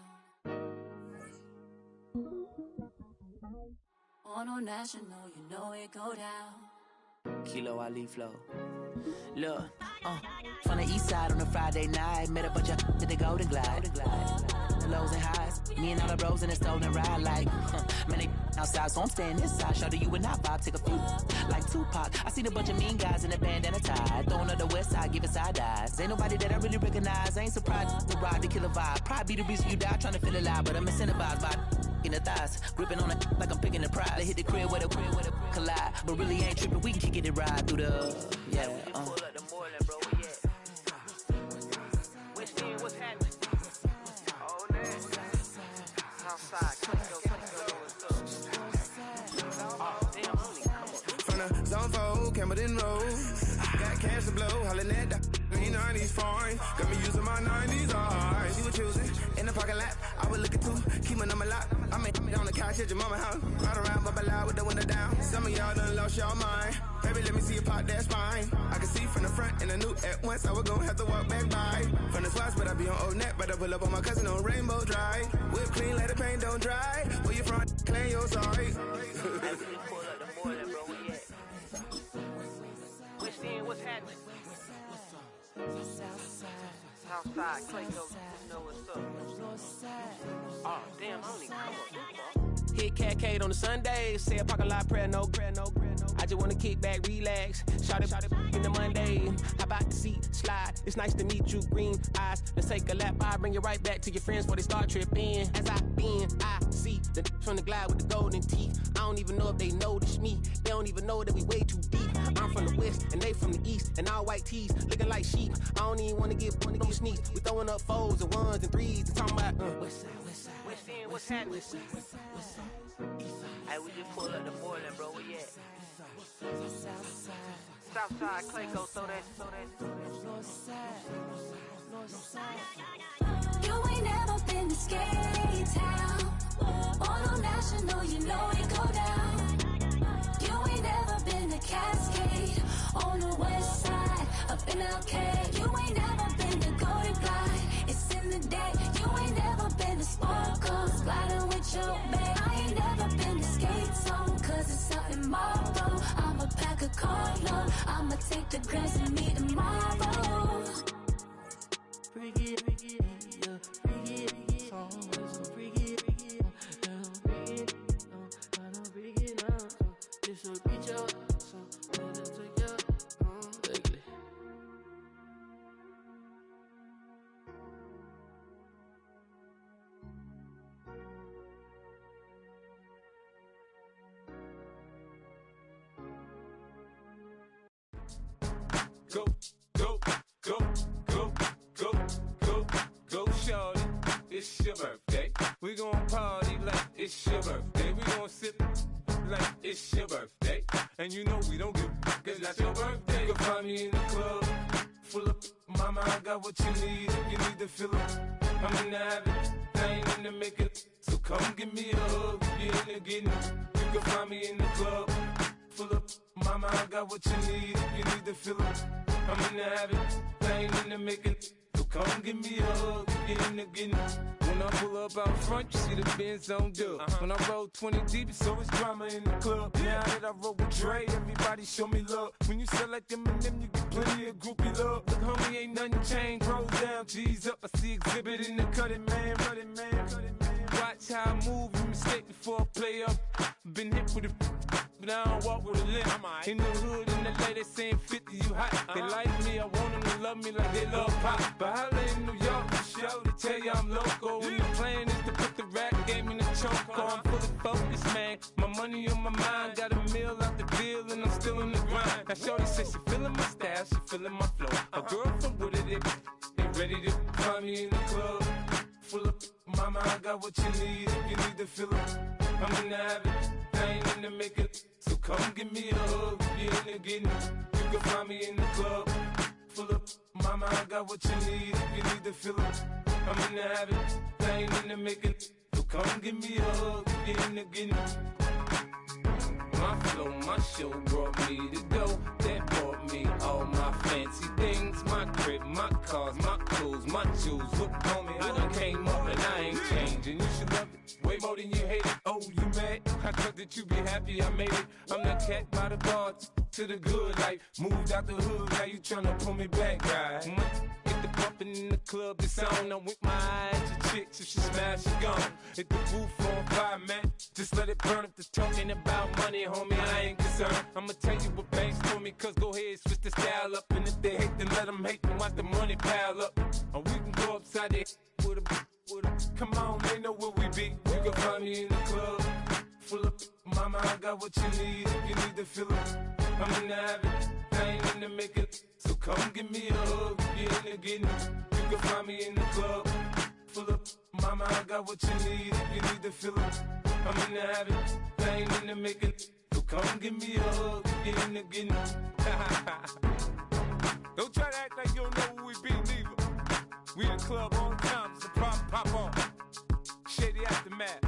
On no national, you know it go down. Kilo Ali flow. Look, from the east side on a Friday night, met a bunch of to the Golden Glide. The lows and highs, me and all the bros in a stolen ride. Like, man, they outside, so I'm staying inside. Show you and I vibe, take a few. Like Tupac, I seen a bunch of mean guys in a bandana tie. Throwing up the west side, giving side eyes. Ain't nobody that I really recognize. I ain't surprised to ride the killer vibe. Probably be the reason you die trying to feel alive, but I'm incentivized by in the thighs, gripping on it like I'm picking the prize. They hit the crib where the collide, but really ain't tripping. We can kick it ride through the pull up the Moreland, bro. What's happening? Oh, man. Outside, from the zone 4, Campbellton Road. Got cash to blow, hollering at the 90s foreign. Got me using my 90s eyes. You were choosing in the parking lot. I was looking too, keep my number locked. I made it on the couch at your mama house. Ride around, bubble loud with the window down. Some of y'all done lost y'all mind. Baby, let me see you pop, that's fine. I can see from the front and I knew at once I was gonna have to walk back by. From the spots, but I be on Old Neck. But I pull up on my cousin on Rainbow Drive. Whip clean, let the paint don't dry. Where you from? Claim your sorry. What's happening? Southside, Clayco, you know what's up. Oh, damn, homie, come on. Hit Cat Cade on the Sunday, say a parking lot prayer, no. I just wanna kick back, relax, shout it in the Monday. How about the seat slide? It's nice to meet you, green eyes. Let's take a lap, I bring you right back to your friends before they start tripping. As I see the from the glide with the golden teeth. I don't even know if they notice me. They don't even know that we way too deep. I'm from the west and they from the east, and all white tees looking like sheep. I don't even wanna get no sneaks. We throwing up 4s and 1s and 3s and talking about west end, what's happening? Hey, we just pulled up the Moreland, bro. Where you at? Southside, Clayco, throw that. You ain't never been to Skate Town. On no national, you know it go down. You ain't never been to Cascade. On the west side, up in Arcade. You ain't never been to Golden Glide. It's in the day. You ain't never been to Sparkles, gliding with your babe. I ain't never been to Skate Zone, cause it's out in Marlboro. I'ma pack a carload. I'ma take the grass and meet tomorrow. Bring it, yeah, bring it, song, so bring it, bring it now, this will be your, so let's take your, lately. Go, shorty, it's your birthday. We gon' party like it's your birthday. We gon' sip like it's your birthday. And you know we don't give a cause that's your birthday. You can find me in the club, full of mama, I got what you need. If you need to fill up, I'm in the habit, I ain't in the make it. So come give me a hug, you in the getting. You can find me in the club, full of mama, I got what you need. If you need to fill up, I'm in the habit, I ain't in the make it. So come give me a hug, get in the getting. When I pull up out front, you see the Benz on dub. When I roll 20 deep, it's always drama in the club. Now that I roll with Dre, everybody show me love. When you sell like them and them, you get plenty of groupie love. Look, homie, ain't nothing changed. Rolls down, G's up. I see exhibit in the cutting, man. Watch how I move, you mistake before I play up. Been hit with a but I don't walk with a limp. In the hood, in the lady saying 50, you hot. They like me, I want them to love me like they love pop. But holla in New York, the show to tell you I'm local. And the plan is to put the rap game in the choke. I'm fully focused, man. My money on my mind, got a meal out the deal, and I'm still in the grind. Now shorty says she feeling my style, she feeling my flow. A girl from Wooded, they ready to find me in the club. Full of mama, I got what you need. If you need to fill up, I'm in the habit, I ain't in the make it. So come give me a hug, you in the getting. You can find me in the club, full of mama, I got what you need. If you need to fill up, I'm in the habit, I ain't in the make it. So come give me a hug, you in the getting. My flow, my show brought me to go. That brought me all my fancy things. My crib, my my cars, my clothes, my shoes. Look on me, I done came up and I ain't changing. You should love it way more than you hate it. Oh, you mad? I thought that you be happy I made it. I'm that cat by the bar to the good life. Moved out the hood, now you tryna pull me back, right? Get the bumpin' in the club, it's on. I'm with my eyes to chicks, if she smash, she gone. Hit the roof on fire, man. Just let it burn. If they're talking about money, homie, I ain't concerned. I'ma tell you what banks told me, cause go ahead, switch the style up. And if they hate, then let them hate, then watch the money pile up. Or we can go upside there with a, come on, they know where we be. You can find me in the club, full of, mama, I got what you need. If you need to fill it, I'm in the habit, I ain't in the making. So come give me a hug, if you're in the getting. You can find me in the club, full of, mama, I got what you need. If you need to fill it, I'm in the habit, I ain't in the making. So come give me a hug, if you're in the getting. Don't try to act like you don't know who we be, neither. We in the club on time, it's a problem, pop on. Shady Aftermath.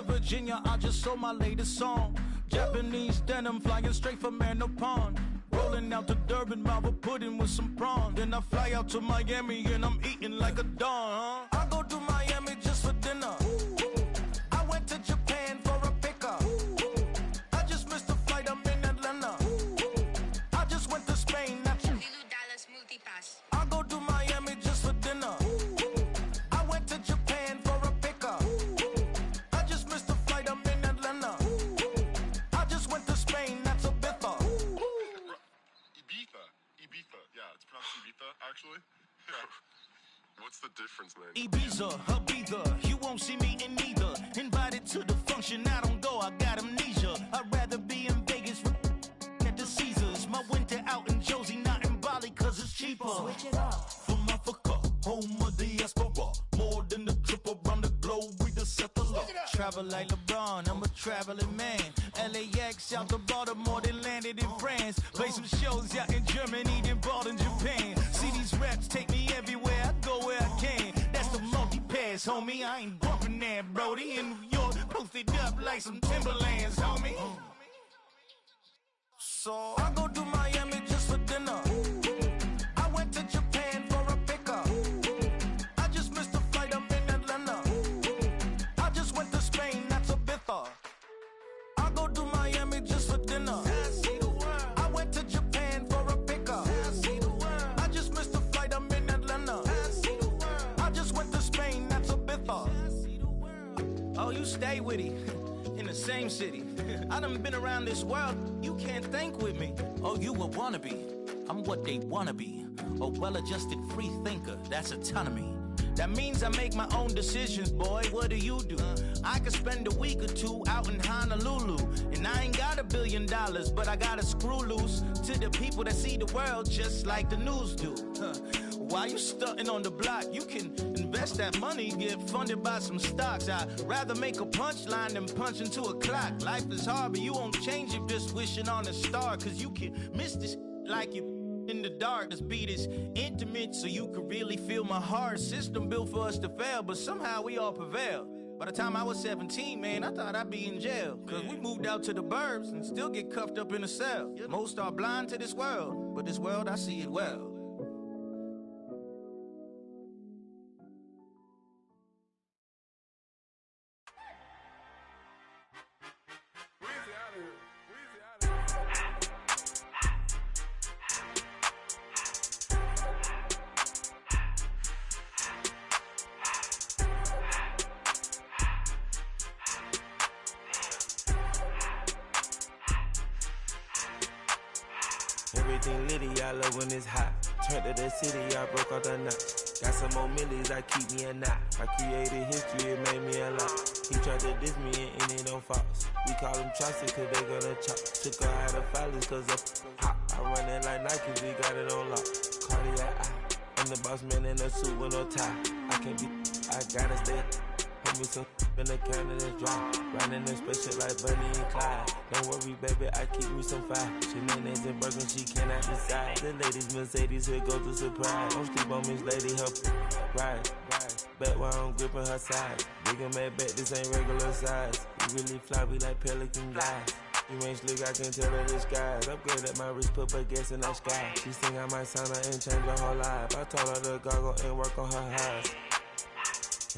Virginia, I just sold my latest song. Japanese denim flying straight from Manopon. Roll Rolling out to Durban, Marble pudding with some prawn. Then I fly out to Miami and I'm eating like a don. I go to Miami just for dinner. I went to Japan for a pickup. I just missed the flight, I'm in Atlanta. I just went to Spain, that's I go to Miami just for dinner. I went to Japan for a pickup. I just missed the flight, I'm in Atlanta. I just went to Spain, that's a biffa. Ibiza. Yeah, it's pronounced Ibiza, actually. Yeah. What's the difference, man? Ibiza, Ibiza, you won't see me in neither. Invited to the function, I don't go, I got amnesia. I'd rather be in Vegas at the Caesars. My winter out in Josie, not in Bali, cause it's cheaper. Switch it up. From Africa, home of the diaspora. More than the trip around the globe, we just set the law. Travel like LeBron, I'm a traveling man. LAX out to Baltimore, then landed in France. Play some shows out in Germany, then bought in Japan. See these raps take me everywhere, I go where I can. That's the multi-pass, homie, I ain't bumping that, Brody. In New York, posted up like some Timberlands, homie. So I go to Miami just for dinner. I went to Japan for a pickup. I just missed the flight, I'm in Atlanta. I just went to Spain, that's a biffa. I go to Miami just for dinner. I went to Japan for a pickup. I just missed the flight, I'm in Atlanta. I just went to Spain, that's a biffa. Oh, you stay with it. In the same city. I done been around this world, you can't think with me. Oh, you a wannabe, I'm what they wanna be. A well-adjusted free thinker, that's autonomy. That means I make my own decisions, boy, what do you do? I could spend a week or two out in Honolulu. And I ain't got $1 billion, but I got a screw loose to the people that see the world just like the news do. While you stunting on the block, you can invest that money, get funded by some stocks. I'd rather make a punchline than punch into a clock. Life is hard, but you won't change it just wishing on a star. Cause you can miss this like you in the dark. This beat is intimate, so you can really feel my heart. System built for us to fail, but somehow we all prevail. By the time I was 17, man, I thought I'd be in jail. Cause we moved out to the burbs and still get cuffed up in a cell. Most are blind to this world, but this world, I see it well. Everything litty, I love when it's hot. Turned to the city, I broke out the knot. Got some more millies, I keep me a knot. I created history, it made me a lot. He tried to diss me and it on Fox. We call them Chaucer cause they gonna chop. Took her out of filers cause I'm hot. I run it like Nike, we got it on lock. Cardiac eye, I'm the boss man in a suit with no tie. I can't be, I gotta stay. Put me some in the can of this dry. Riding in special like Bunny and Clyde. Don't worry, baby, I keep me some fire. She mayonnaise and burger, she cannot decide. The ladies, Mercedes, here go to surprise. Don't sleep on Miss Lady, help ride. Bet while I'm gripping her side. Big and mad bet, this ain't regular size. We really fly, we like pelican guys. You ain't slick, I can tell her the skies. Upgrade at my wrist, put her gas in the sky. She think I might sign her and change her whole life. I told her to goggle and work on her eyes.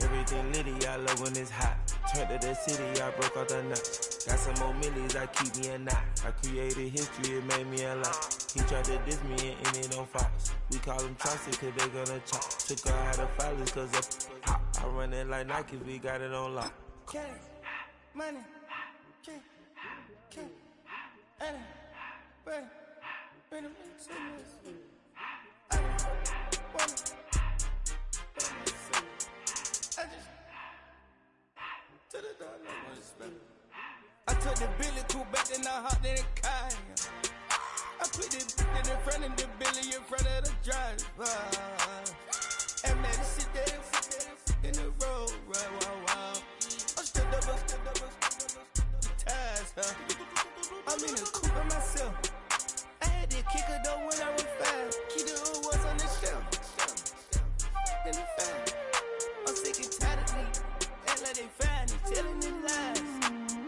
Everything litty, I love when it's hot. Turned to the city, I broke out the knot. Got some more millies, I keep me a knot. I created history, it made me a lot. He tried to diss me and it on Fox. We call them Chaucer cause they gonna chop. Took her out of filers cause I'm hot. I run it like Nike, we got it on lock. Cash, money, cash, money, bring I took the Billy cool back and I hopped in the car. I put the in front of the Billy in front of the driver. And man, sit there in the road, wow. I'm still double, the tires, huh? I'm in the coupe by myself. I had to kick her though when I was fast. Keep the old ones on the shelf. In the fast. I'm sick and tired of me. Act like they find it, telling them lies.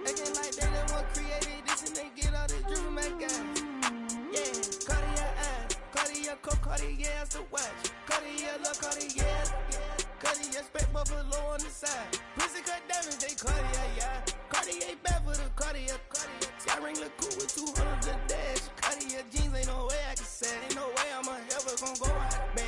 Acting like they the one created this and they get all this driven my guys. Yeah, call expect buffalo on the side. Pussy cut diamonds, they Cartier, yeah. Cartier bad for the Cartier. Sky ring look cool with 200 a dash. Cartier jeans, ain't no way I can say. Ain't no way I'm ever gonna go out of bed.